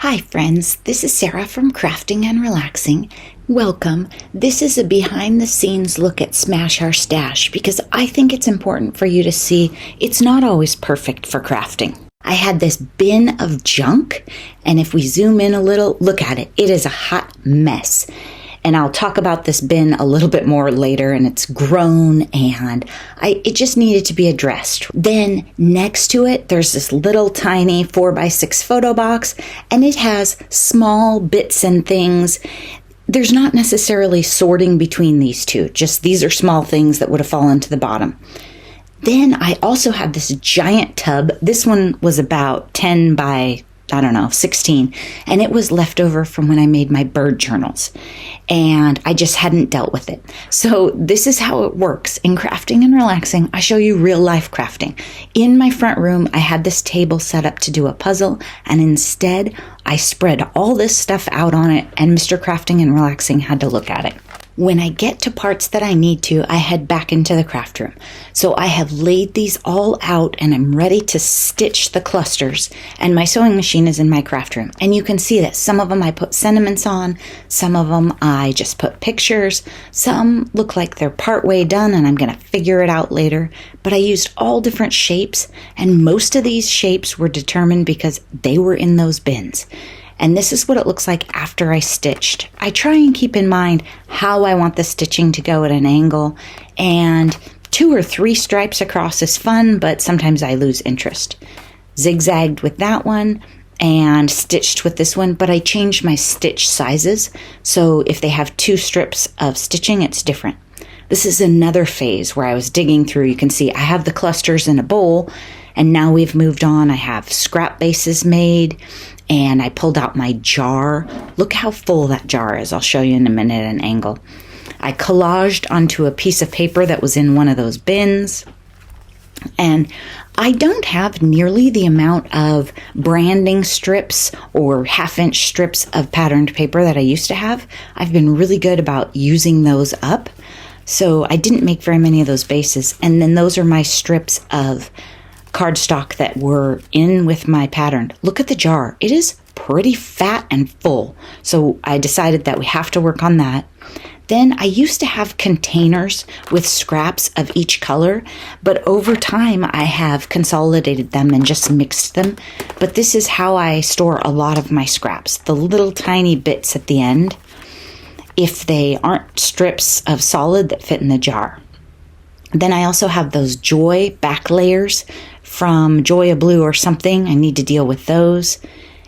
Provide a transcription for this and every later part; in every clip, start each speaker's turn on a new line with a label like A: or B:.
A: Hi friends, this is Sarah from Crafting and Relaxing. Welcome. This is a behind the scenes look at Smash Our Stash because I think it's important for you to see it's not always perfect for crafting. I had this bin of junk, and if we zoom in a little, look at it. It is a hot mess. And I'll talk about this bin a little bit more later, and it's grown and it just needed to be addressed. Then next to it, there's this little tiny 4x6 photo box, and it has small bits and things. There's not necessarily sorting between these two, just these are small things that would have fallen to the bottom. Then I also have this giant tub. This one was about 10 by 16, and it was left over from when I made my bird journals, and I just hadn't dealt with it. So this is how it works. In Crafting and Relaxing, I show you real life crafting. In my front room, I had this table set up to do a puzzle, and instead I spread all this stuff out on it, and Mr. Crafting and Relaxing had to look at it. When I get to parts that I need to, I head back into the craft room. So I have laid these all out and I'm ready to stitch the clusters. And my sewing machine is in my craft room. And you can see that some of them I put sentiments on, some of them I just put pictures, some look like they're partway done and I'm going to figure it out later. But I used all different shapes, and most of these shapes were determined because they were in those bins. And this is what it looks like after I stitched. I try and keep in mind how I want the stitching to go at an angle, and 2 or 3 stripes across is fun, but sometimes I lose interest. Zigzagged with that one and stitched with this one, but I changed my stitch sizes, so if they have 2 strips of stitching, it's different. This is another phase where I was digging through. You can see I have the clusters in a bowl, and now we've moved on. I have scrap bases made, and I pulled out my jar. Look how full that jar is. I'll show you in a minute an angle. I collaged onto a piece of paper that was in one of those bins. And I don't have nearly the amount of branding strips or half-inch strips of patterned paper that I used to have. I've been really good about using those up. So I didn't make very many of those bases. And then those are my strips of cardstock that were in with my pattern. Look at the jar. It is pretty fat and full. So I decided that we have to work on that. Then I used to have containers with scraps of each color, but over time I have consolidated them and just mixed them. But this is how I store a lot of my scraps, the little tiny bits at the end, if they aren't strips of solid that fit in the jar. Then I also have those Joy back layers from Joy of Blue or something. I need to deal with those.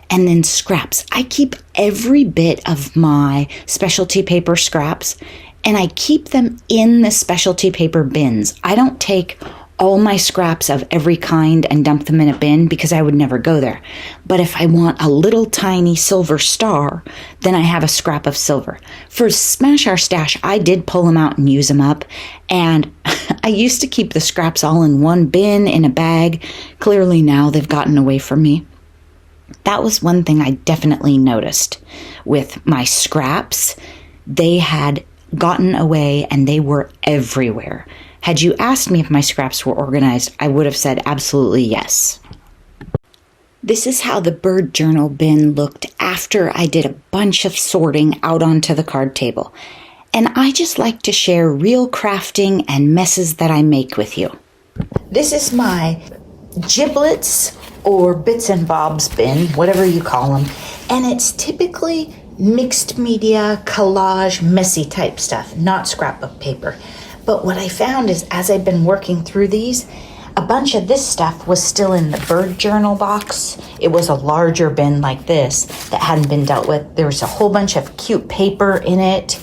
A: And then scraps. I keep every bit of my specialty paper scraps, and I keep them in the specialty paper bins. I don't take all my scraps of every kind and dump them in a bin because I would never go there. But if I want a little tiny silver star, then I have a scrap of silver. For Smash Our Stash, I did pull them out and use them up, and I used to keep the scraps all in one bin in a bag. Clearly now they've gotten away from me. That was one thing I definitely noticed with my scraps. They had gotten away and they were everywhere. Had you asked me if my scraps were organized, I would have said absolutely yes. This is how the bird journal bin looked after I did a bunch of sorting out onto the card table. And I just like to share real crafting and messes that I make with you. This is my giblets or bits and bobs bin, whatever you call them. And it's typically mixed media, collage, messy type stuff, not scrapbook paper. But what I found is as I've been working through these, a bunch of this stuff was still in the bird journal box. It was a larger bin like this that hadn't been dealt with. There was a whole bunch of cute paper in it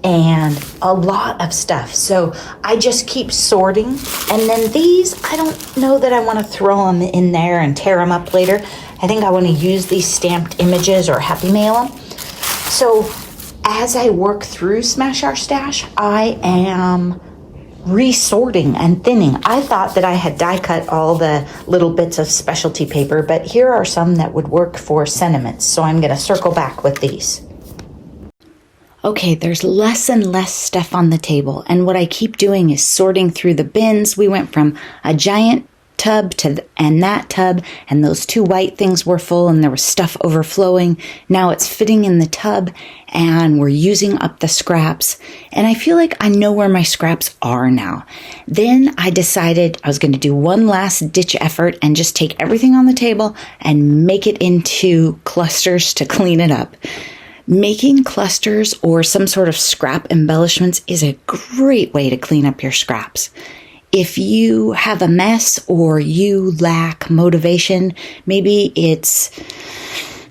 A: and a lot of stuff. So I just keep sorting. And then these, I don't know that I want to throw them in there and tear them up later. I think I want to use these stamped images or Happy Mail them. So as I work through Smash Our Stash, I am resorting and thinning. I thought that I had die cut all the little bits of specialty paper, but here are some that would work for sentiments. So I'm going to circle back with these. Okay, there's less and less stuff on the table, and what I keep doing is sorting through the bins. We went from a giant tub and that tub, and those two white things were full and there was stuff overflowing. Now it's fitting in the tub and we're using up the scraps. And I feel like I know where my scraps are now. Then I decided I was going to do one last ditch effort and just take everything on the table and make it into clusters to clean it up. Making clusters or some sort of scrap embellishments is a great way to clean up your scraps. If you have a mess or you lack motivation, maybe it's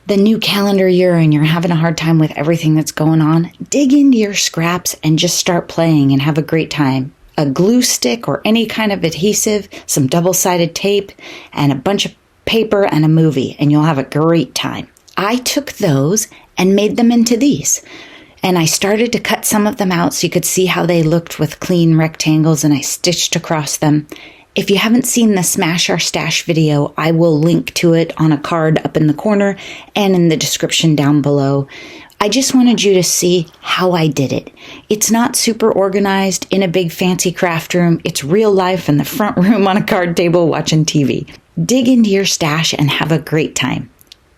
A: the new calendar year and you're having a hard time with everything that's going on, dig into your scraps and just start playing and have a great time. A glue stick or any kind of adhesive, some double-sided tape, and a bunch of paper and a movie, and you'll have a great time. I took those and made them into these. And I started to cut some of them out so you could see how they looked with clean rectangles, and I stitched across them. If you haven't seen the Smash Our Stash video, I will link to it on a card up in the corner and in the description down below. I just wanted you to see how I did it. It's not super organized in a big fancy craft room. It's real life in the front room on a card table watching TV. Dig into your stash and have a great time.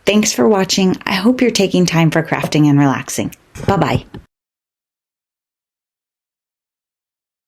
A: Thanks for watching. I hope you're taking time for crafting and relaxing. Bye-bye.